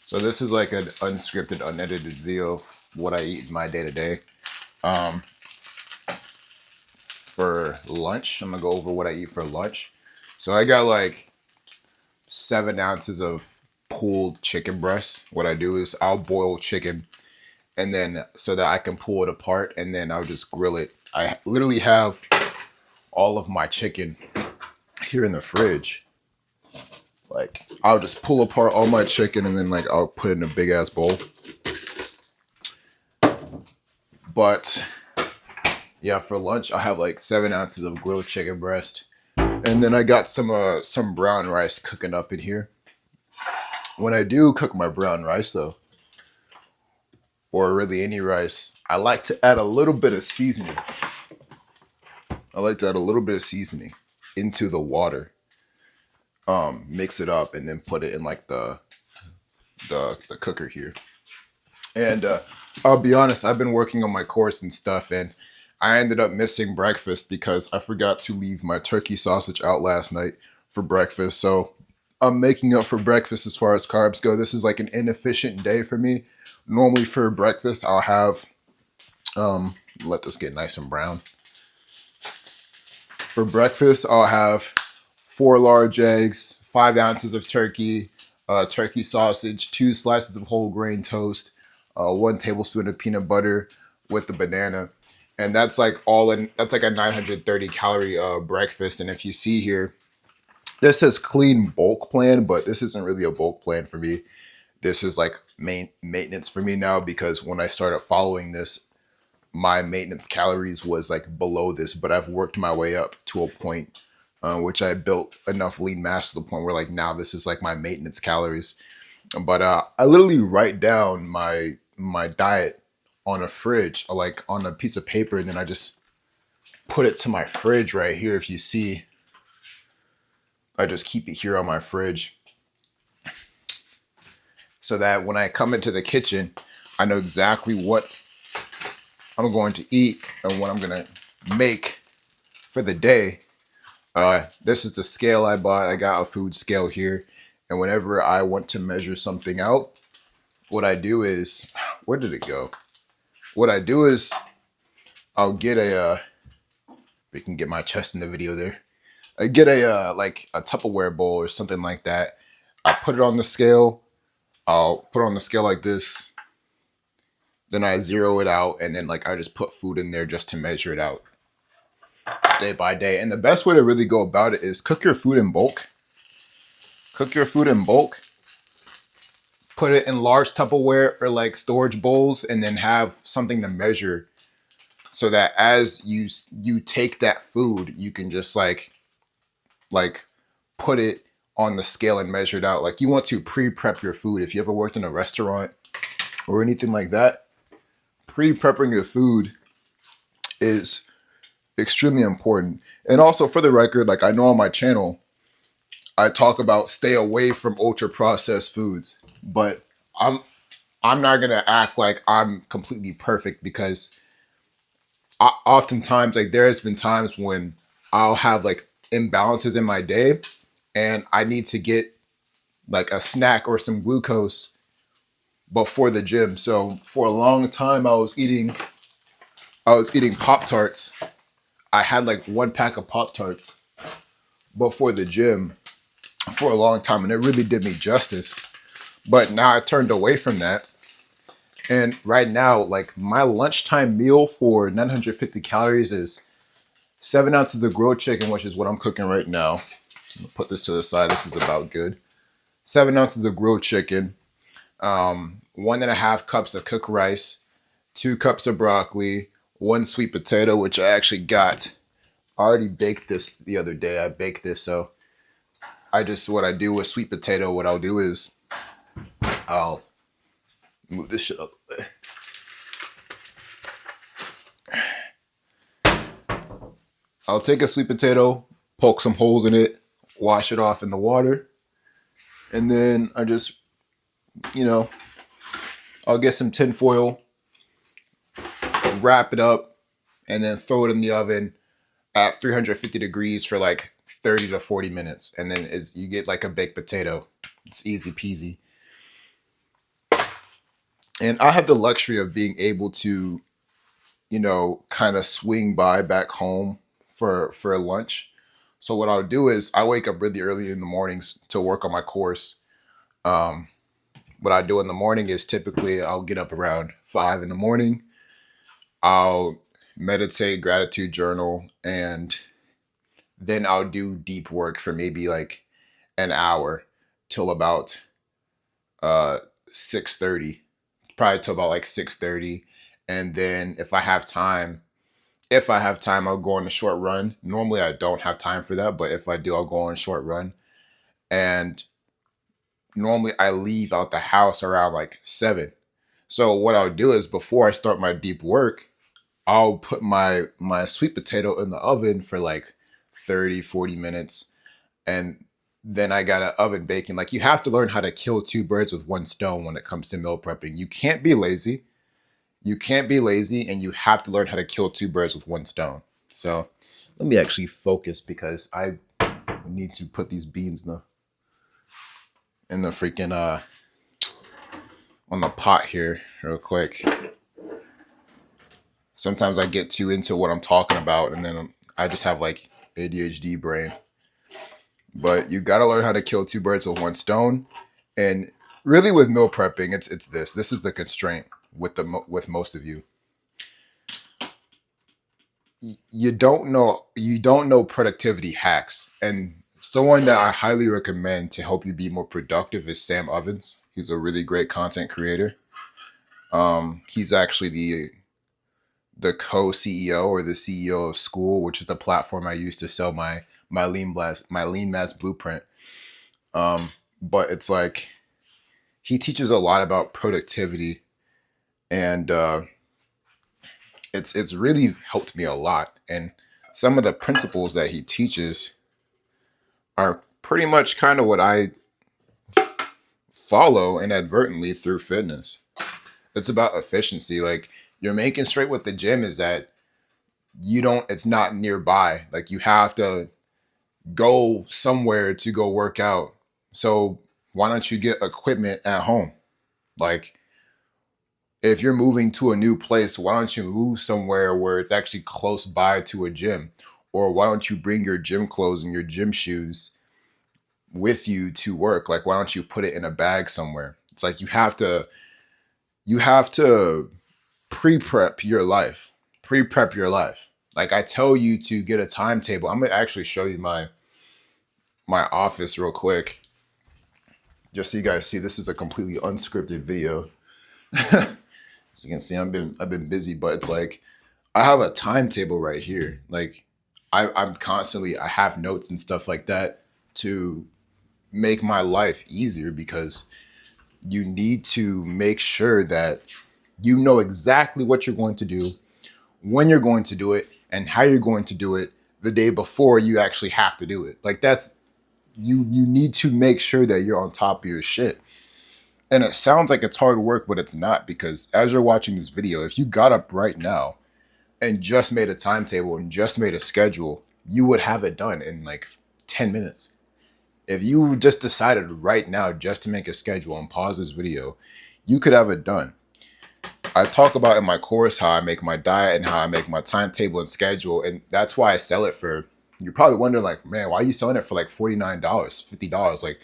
So this is like an unscripted, unedited video of what I eat in my day to day. For lunch, I'm gonna go over what I eat for lunch. So I got like 7 ounces of pulled chicken breast. What I do is I'll boil chicken and then so that I can pull it apart and then I'll just grill it. I literally have all of my chicken here in the fridge. Like I'll just pull apart all my chicken and then like I'll put it in a big ass bowl. But yeah, for lunch I have like 7 ounces of grilled chicken breast, and then I got some brown rice cooking up in here. When I do cook my brown rice though, or really any rice, I like to add a little bit of seasoning. I like to add a little bit of seasoning into the water, mix it up, and then put it in like the cooker here. And I'll be honest, I've been working on my course and stuff, and I ended up missing breakfast because I forgot to leave my turkey sausage out last night for breakfast. So I'm making up for breakfast as far as carbs go. This is like an inefficient day for me. Normally for breakfast, I'll have, let this get nice and brown. For breakfast, I'll have 4 large eggs, 5 ounces of turkey, turkey sausage, 2 slices of whole grain toast, 1 tablespoon of peanut butter with the banana. And that's like all in, that's like a 930 calorie breakfast. And if you see here, this says clean bulk plan, but this isn't really a bulk plan for me. This is like main maintenance for me now, because when I started following this, my maintenance calories was like below this, but I've worked my way up to a point which I built enough lean mass to the point where like now this is like my maintenance calories. But I literally write down my diet on a fridge, or like on a piece of paper, and then I just put it to my fridge right here. If you see, I just keep it here on my fridge so that when I come into the kitchen, I know exactly what I'm going to eat and what I'm going to make for the day. This is the scale I bought. I got a food scale here. And whenever I want to measure something out, what I do is, where did it go? What I do is I'll get we can get my chest in the video there. I get like a Tupperware bowl or something like that. I put it on the scale. I'll put it on the scale like this. Then I zero it out, and then like I just put food in there just to measure it out day by day. And the best way to really go about it is cook your food in bulk. Cook your food in bulk. Put it in large Tupperware or like storage bowls, and then have something to measure, so that as you take that food, you can just like put it on the scale and measure it out. Like you want to pre-prep your food. If you ever worked in a restaurant or anything like that, pre-prepping your food is extremely important. And also, for the record, like I know on my channel, I talk about stay away from ultra processed foods, but I'm not gonna act like I'm completely perfect, because oftentimes like there has been times when I'll have like imbalances in my day and I need to get like a snack or some glucose before the gym. So for a long time I was eating Pop-Tarts. I had like 1 pack of Pop-Tarts before the gym for a long time, and it really did me justice. But now I turned away from that. And right now, like my lunchtime meal for 950 calories is 7 ounces of grilled chicken, which is what I'm cooking right now. I'm gonna put this to the side. This is about good. 7 ounces of grilled chicken, 1.5 cups of cooked rice, 2 cups of broccoli, 1 sweet potato, which I actually got. I already baked this the other day. I baked this, so what I do with sweet potato, what I'll do is I'll move this shit up a bit. I'll take a sweet potato, poke some holes in it, wash it off in the water, and then I just, I'll get some tin foil, wrap it up, and then throw it in the oven at 350 degrees for like 30 to 40 minutes. And then you get like a baked potato. It's easy peasy. And I have the luxury of being able to, kind of swing by back home for lunch. So what I'll do is I wake up really early in the mornings to work on my course. Um, what I do in the morning is typically I'll get up around 5 in the morning. I'll meditate, gratitude journal, and then I'll do deep work for maybe like an hour till about 6:30, probably till about like 6:30. And then if I have time, I'll go on a short run. Normally I don't have time for that, but if I do, I'll go on a short run. And normally I leave out the house around like 7. So what I'll do is before I start my deep work, I'll put my sweet potato in the oven for like 30-40 minutes, and then I got an oven baking. Like, you have to learn how to kill two birds with one stone when it comes to meal prepping. You can't be lazy. You can't be lazy, and you have to learn how to kill two birds with one stone. So let me actually focus because I need to put these beans in the freaking on the pot here real quick. Sometimes I get too into what I'm talking about, and then I just have like ADHD brain. But you got to learn how to kill two birds with one stone. And really, with meal prepping, it's this. This is the constraint with most of you. You don't know productivity hacks. And someone that I highly recommend to help you be more productive is Sam Ovens. He's a really great content creator. He's actually the co-CEO or the CEO of School, which is the platform I use to sell my lean mass blueprint. Um, but it's like he teaches a lot about productivity, and it's really helped me a lot. And some of the principles that he teaches are pretty much kind of what I follow inadvertently through fitness. It's about efficiency. Like, you're making straight with the gym is that it's not nearby. Like, you have to go somewhere to go work out. So why don't you get equipment at home? Like, if you're moving to a new place, why don't you move somewhere where it's actually close by to a gym? Or why don't you bring your gym clothes and your gym shoes with you to work? Like, why don't you put it in a bag somewhere? It's like you have to pre-prep your life. Pre-prep your life. Like, I tell you to get a timetable. I'm gonna actually show you my office real quick, just so you guys see. This is a completely unscripted video. As you can see, I've been busy, but it's like I have a timetable right here. Like, I have notes and stuff like that to make my life easier, because you need to make sure that you know exactly what you're going to do, when you're going to do it, and how you're going to do it the day before you actually have to do it. Like, that's you need to make sure that you're on top of your shit. And it sounds like it's hard work, but it's not, because as you're watching this video, if you got up right now and just made a timetable and just made a schedule, you would have it done in like 10 minutes. If you just decided right now just to make a schedule and pause this video, you could have it done. I talk about in my course how I make my diet and how I make my timetable and schedule, and that's why I sell it for. You're probably wondering, like, man, why are you selling it for like $49, $50? Like,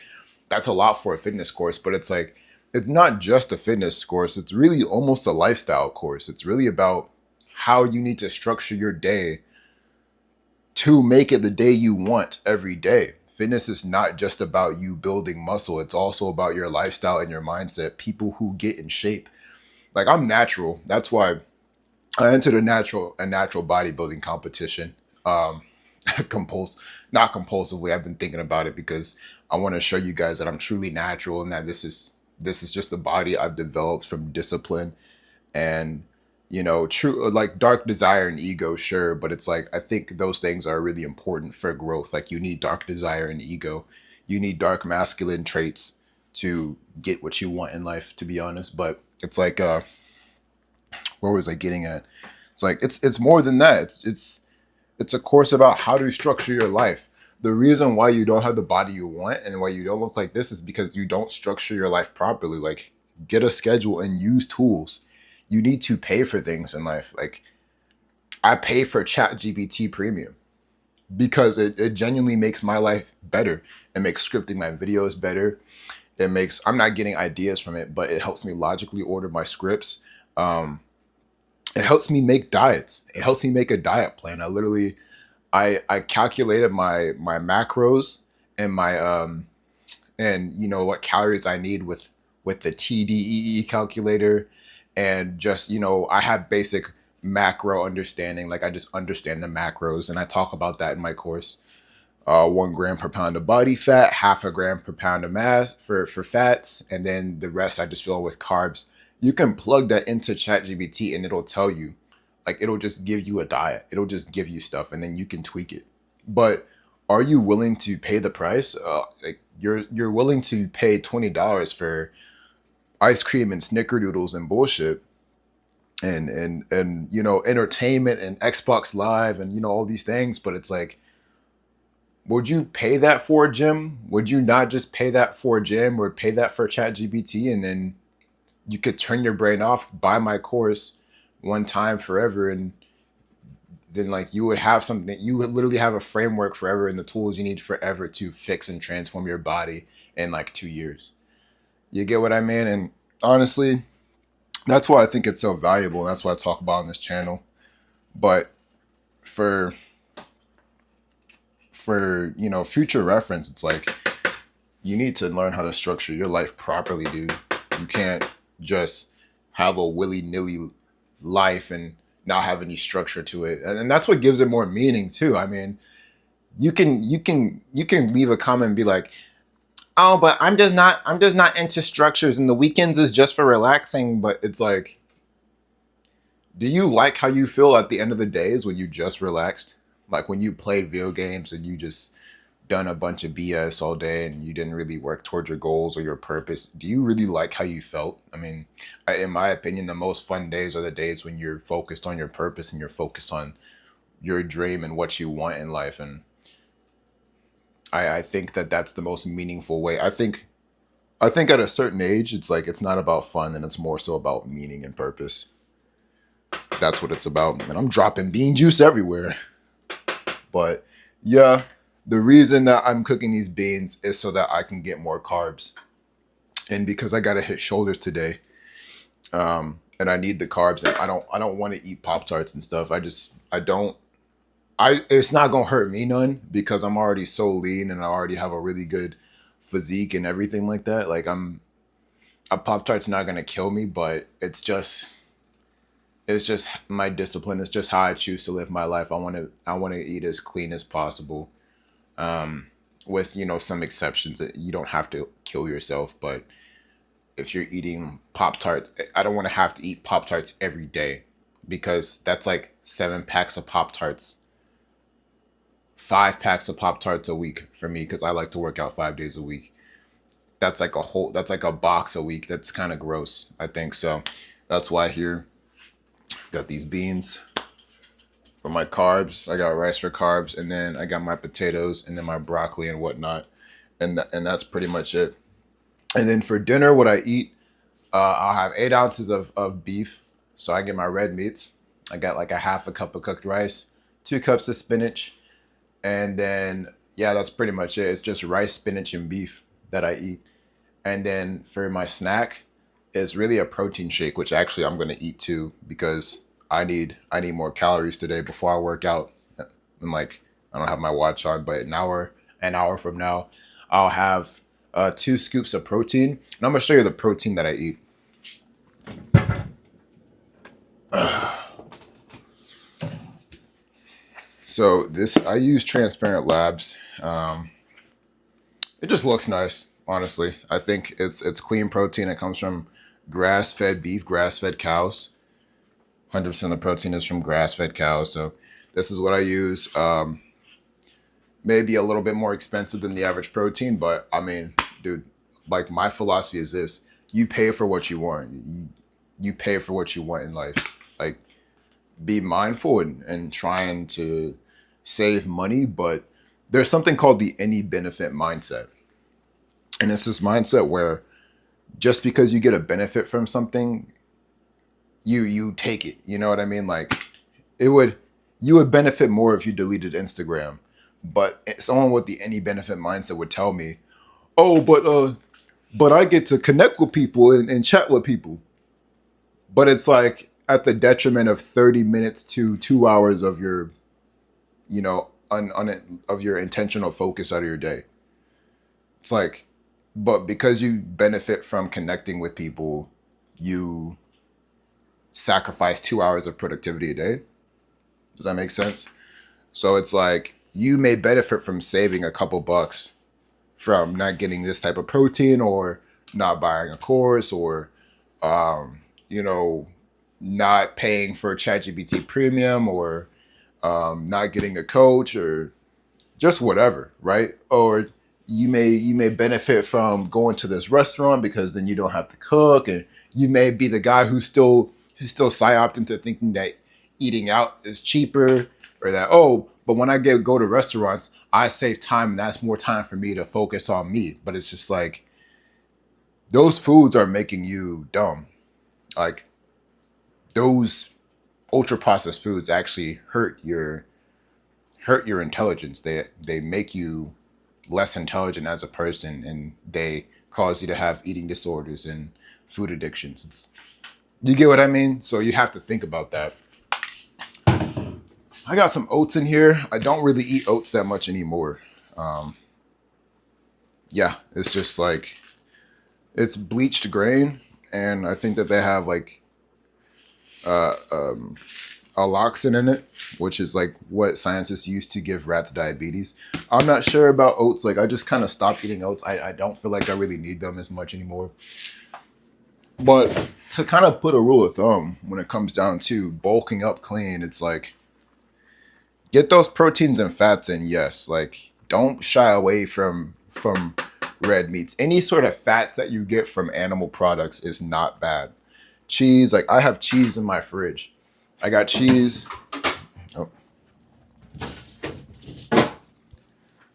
that's a lot for a fitness course, but it's like, it's not just a fitness course. It's really almost a lifestyle course. It's really about how you need to structure your day to make it the day you want every day. Fitness is not just about you building muscle. It's also about your lifestyle and your mindset. People who get in shape. Like, I'm natural. That's why I entered a natural bodybuilding competition. Not compulsively. I've been thinking about it because I want to show you guys that I'm truly natural, and that this is just the body I've developed from discipline and, true, like, dark desire and ego, sure, but it's like, I think those things are really important for growth. Like, you need dark desire and ego. You need dark masculine traits to get what you want in life, to be honest. But it's like, where was I getting at? It's like, it's more than that. It's a course about how to structure your life. The reason why you don't have the body you want and why you don't look like this is because you don't structure your life properly. Like, get a schedule and use tools. You need to pay for things in life. Like, I pay for ChatGPT Premium because it genuinely makes my life better. It makes scripting my videos better. It makes, I'm not getting ideas from it, but it helps me logically order my scripts. Um, it helps me make diets. It helps me make a diet plan. I calculated my macros and my and you know what calories I need with the TDEE calculator, and just, you know, I have basic macro understanding. Like, I just understand the macros, and I talk about that in my course. 1 gram per pound of body fat, half a gram per pound of mass for fats, and then the rest I just fill in with carbs. You can plug that into ChatGPT and it'll tell you, like, it'll just give you a diet. It'll just give you stuff, and then you can tweak it. But are you willing to pay the price? Like, you're willing to pay $20 for ice cream and snickerdoodles and bullshit, and you know, entertainment and Xbox Live and, you know, all these things. But it's like, would you pay that for a gym? Would you not just pay that for a gym or pay that for ChatGPT, and then you could turn your brain off, buy my course one time forever, and then, like, you would have something, you would literally have a framework forever and the tools you need forever to fix and transform your body in like 2 years. You get what I mean? And honestly, that's why I think it's so valuable, and that's what I talk about on this channel. But for you know, future reference, it's like, you need to learn how to structure your life properly, dude. You can't just have a willy-nilly life and not have any structure to it. And that's what gives it more meaning too. I mean, you can leave a comment and be like, oh, but I'm just not into structures, and the weekends is just for relaxing. But it's like, do you like how you feel at the end of the days when you just relaxed? Like, when you played video games and you just done a bunch of BS all day and you didn't really work towards your goals or your purpose. Do you really like how you felt? I mean, in my opinion, the most fun days are the days when you're focused on your purpose and you're focused on your dream and what you want in life. And I think that that's the most meaningful way. I think at a certain age, it's like, it's not about fun, and it's more so about meaning and purpose. That's what it's about. And I'm dropping bean juice everywhere. But yeah, the reason that I'm cooking these beans is so that I can get more carbs. And because I got to hit shoulders today, and I need the carbs, and I don't want to eat Pop-Tarts and stuff. It's not going to hurt me none, because I'm already so lean and I already have a really good physique and everything like that. Like, a Pop-Tart's not going to kill me, but it's just my discipline. It's just how I choose to live my life. I want to eat as clean as possible. With, you know, some exceptions that you don't have to kill yourself. But if you're eating Pop-Tart, I don't want to have to eat Pop-Tarts every day, because that's like 7 packs of Pop-Tarts, 5 packs of Pop-Tarts a week for me, because I like to work out 5 days a week. That's like a box a week. That's kind of gross, I think. So that's why here, got these beans for my carbs. I got rice for carbs, and then I got my potatoes, and then my broccoli and whatnot, and that's pretty much it. And then for dinner, what I eat, I'll have 8 ounces of beef. So I get my red meats. I got like a half a cup of cooked rice, 2 cups of spinach, and then, yeah, that's pretty much it. It's just rice, spinach, and beef that I eat. And then for my snack, it's really a protein shake, which actually I'm gonna eat too, because I need more calories today before I work out. And like, I don't have my watch on, but an hour from now, I'll have 2 scoops of protein. And I'm gonna show you the protein that I eat. So this, I use Transparent Labs. It just looks nice, honestly. I think it's clean protein. It comes from grass-fed beef, grass-fed cows. 100% of the protein is from grass-fed cows. So this is what I use. Maybe a little bit more expensive than the average protein, but I mean, dude, like, my philosophy is this: you pay for what you want. You pay for what you want in life. Like, be mindful and trying to save money, but there's something called the any benefit mindset. And it's this mindset where just because you get a benefit from something, you take it. You know what I mean? Like it would you would benefit more if you deleted Instagram. But someone with the any benefit mindset would tell me, "Oh, but I get to connect with people and chat with people." But it's like at the detriment of 30 minutes to 2 hours of your, of your intentional focus out of your day. It's like, but because you benefit from connecting with people, you sacrifice 2 hours of productivity a day. Does that make sense? So it's like you may benefit from saving a couple bucks from not getting this type of protein or not buying a course or, um, you know, not paying for ChatGPT premium or not getting a coach or just whatever, right? Or you may benefit from going to this restaurant because then you don't have to cook, and you may be the guy who's still psyoped into thinking that eating out is cheaper, or that, oh, but when I go to restaurants, I save time and that's more time for me to focus on me. But it's just like those foods are making you dumb. Like those ultra processed foods actually hurt your intelligence. They make you less intelligent as a person, and they cause you to have eating disorders and food addictions. You get what I mean? So you have to think about that. I got some oats in here. I don't really eat oats that much anymore. Um, yeah, it's just like it's bleached grain, and I think that they have like uh, um, aloxin in it, which is like what scientists use to give rats diabetes. I'm not sure about oats. Like I just kind of stopped eating oats. I don't feel like I really need them as much anymore. But to kind of put a rule of thumb when it comes down to bulking up clean, it's like get those proteins and fats in, yes. Like don't shy away from red meats. Any sort of fats that you get from animal products is not bad. Cheese, like I have cheese in my fridge. I got cheese. Oh,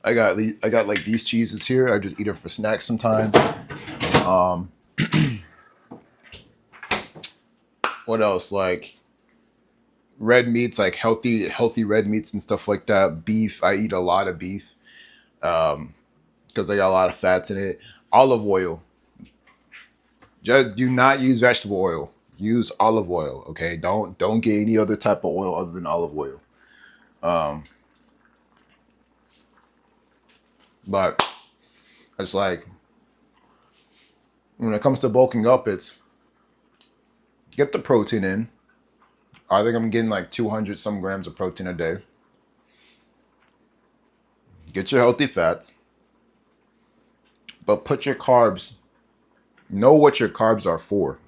I got like these cheeses here. I just eat them for snacks sometimes. Um, what else? Like red meats, like healthy red meats and stuff like that. Beef, I eat a lot of beef because they got a lot of fats in it. Olive oil. Just do not use vegetable oil. Use olive oil. Okay. Don't get any other type of oil other than olive oil. Um, but it's like when it comes to bulking up, it's get the protein in. I think I'm getting like 200 some grams of protein a day. Get your healthy fats, but put your carbs. Know what your carbs are for.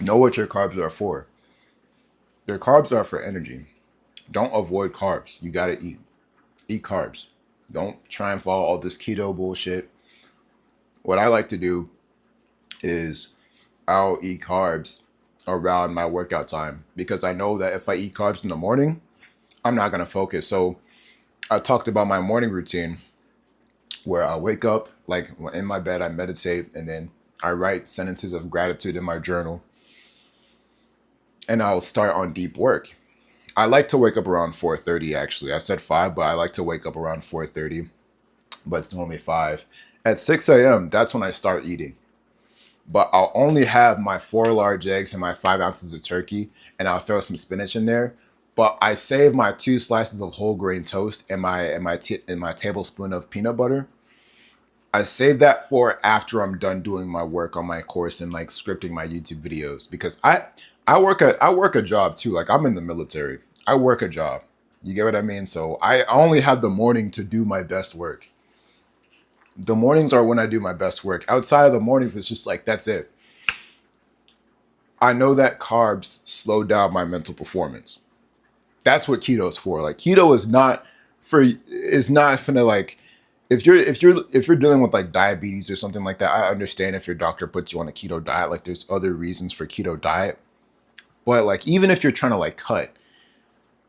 Know what your carbs are for. Your carbs are for energy. Don't avoid carbs. You gotta eat. Eat carbs. Don't try and follow all this keto bullshit. What I like to do is I'll eat carbs around my workout time because I know that if I eat carbs in the morning, I'm not gonna focus. So I talked about my morning routine where I wake up, like in my bed, I meditate, and then I write sentences of gratitude in my journal, and I'll start on deep work. I like to wake up around 4:30 actually. I said 5, but I like to wake up around 4:30, but it's normally 5. At 6 a.m., that's when I start eating. But I'll only have my 4 large eggs and my 5 ounces of turkey, and I'll throw some spinach in there. But I save my 2 slices of whole grain toast and my tablespoon of peanut butter. I save that for after I'm done doing my work on my course and like scripting my YouTube videos because I work a job too. Like I'm in the military. I work a job. You get what I mean? So I only have the morning to do my best work. The mornings are when I do my best work. Outside of the mornings, it's just like that's it. I know that carbs slow down my mental performance. That's what keto is for. Like keto is not finna like if you're dealing with like diabetes or something like that. I understand if your doctor puts you on a keto diet. Like there's other reasons for keto diet. But like even if you're trying to like cut,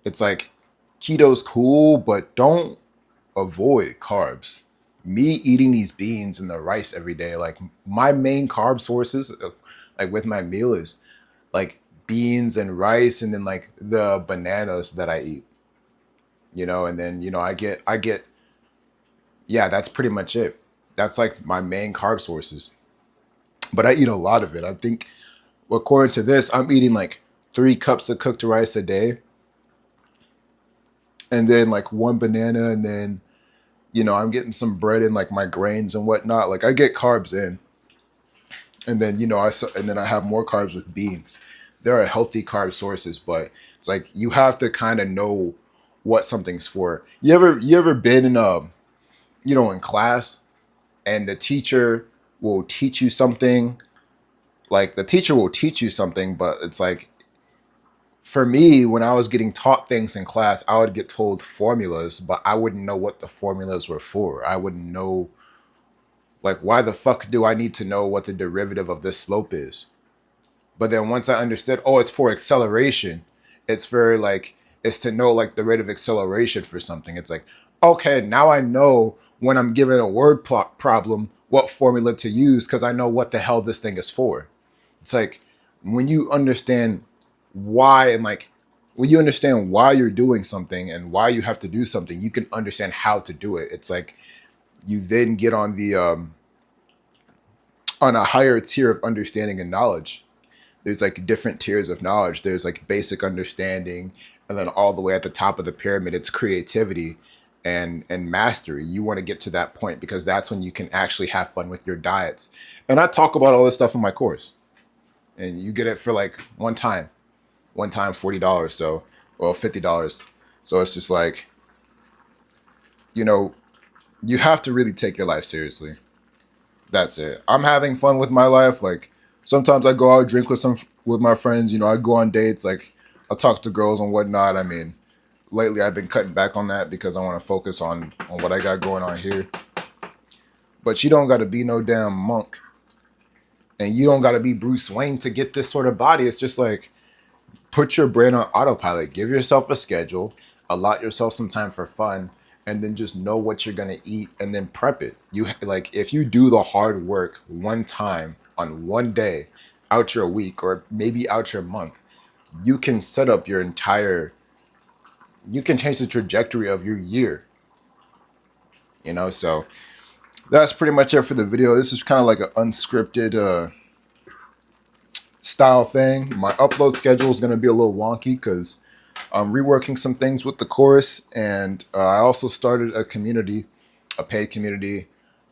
it's like keto's cool, but don't avoid carbs me eating these beans and the rice every day, like my main carb sources, like with my meal is like beans and rice, and then like the bananas that I eat, and then I get yeah, that's pretty much it. That's like my main carb sources. But I eat a lot of it. I think according to this, I'm eating like 3 cups of cooked rice a day, and then like one banana, and then I'm getting some bread and like my grains and whatnot. Like I get carbs in, and then and then I have more carbs with beans. There are healthy carb sources, but it's like you have to kind of know what something's for. You ever been in in class, and the teacher will teach you something, like the teacher will teach you something, but it's like for me, when I was getting taught things in class, I would get told formulas, but I wouldn't know what the formulas were for. I wouldn't know, like, why the fuck do I need to know what the derivative of this slope is? But then once I understood, oh, it's for acceleration. It's very like, it's to know like the rate of acceleration for something. It's like, okay, now I know when I'm given a word problem, what formula to use, because I know what the hell this thing is for. It's like when you understand why, and like when you understand why you're doing something and why you have to do something, you can understand how to do it. It's like you then get on the on a higher tier of understanding and knowledge. There's like different tiers of knowledge. There's like basic understanding, and then all the way at the top of the pyramid, it's creativity and mastery. You want to get to that point because that's when you can actually have fun with your diets. And I talk about all this stuff in my course, and you get it for like one time $40. So, well, $50. So it's just like, you know, you have to really take your life seriously. That's it. I'm having fun with my life. Like sometimes I go out drink with my friends. I go on dates. Like I talk to girls and whatnot. I mean, lately I've been cutting back on that because I want to focus on what I got going on here. But you don't got to be no damn monk, and you don't got to be Bruce Wayne to get this sort of body. It's just like put your brain on autopilot. Give yourself a schedule. Allot yourself some time for fun, and then just know what you're gonna eat and then prep it. You like if you do the hard work one time on one day, out your week or maybe out your month, you can set up your entire. You can change the trajectory of your year. So that's pretty much it for the video. This is kind of like an unscripted style thing. My upload schedule is going to be a little wonky because I'm reworking some things with the course, and I also started a community, a paid community.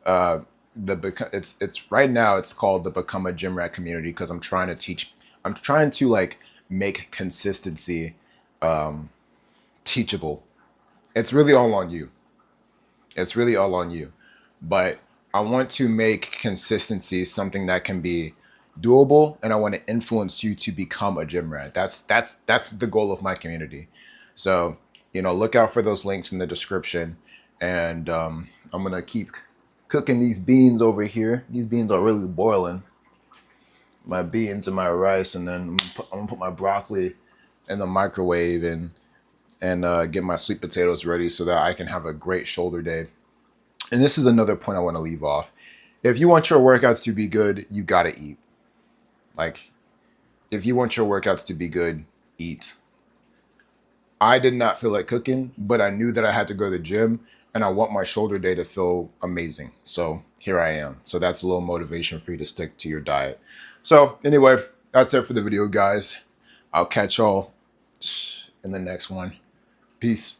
It's right now it's called the Become a Gym Rat community because I'm trying to teach. I'm trying to like make consistency teachable. It's really all on you. It's really all on you. But I want to make consistency something that can be doable, and I want to influence you to become a gym rat. That's the goal of my community. So, look out for those links in the description. And I'm gonna keep cooking these beans over here. These beans are really boiling. My beans and my rice, and then I'm gonna put my broccoli in the microwave and get my sweet potatoes ready so that I can have a great shoulder day. And this is another point I want to leave off. If you want your workouts to be good, you gotta eat. Like, if you want your workouts to be good, eat. I did not feel like cooking, but I knew that I had to go to the gym, and I want my shoulder day to feel amazing. So here I am. So that's a little motivation for you to stick to your diet. So anyway, that's it for the video, guys. I'll catch y'all in the next one. Peace.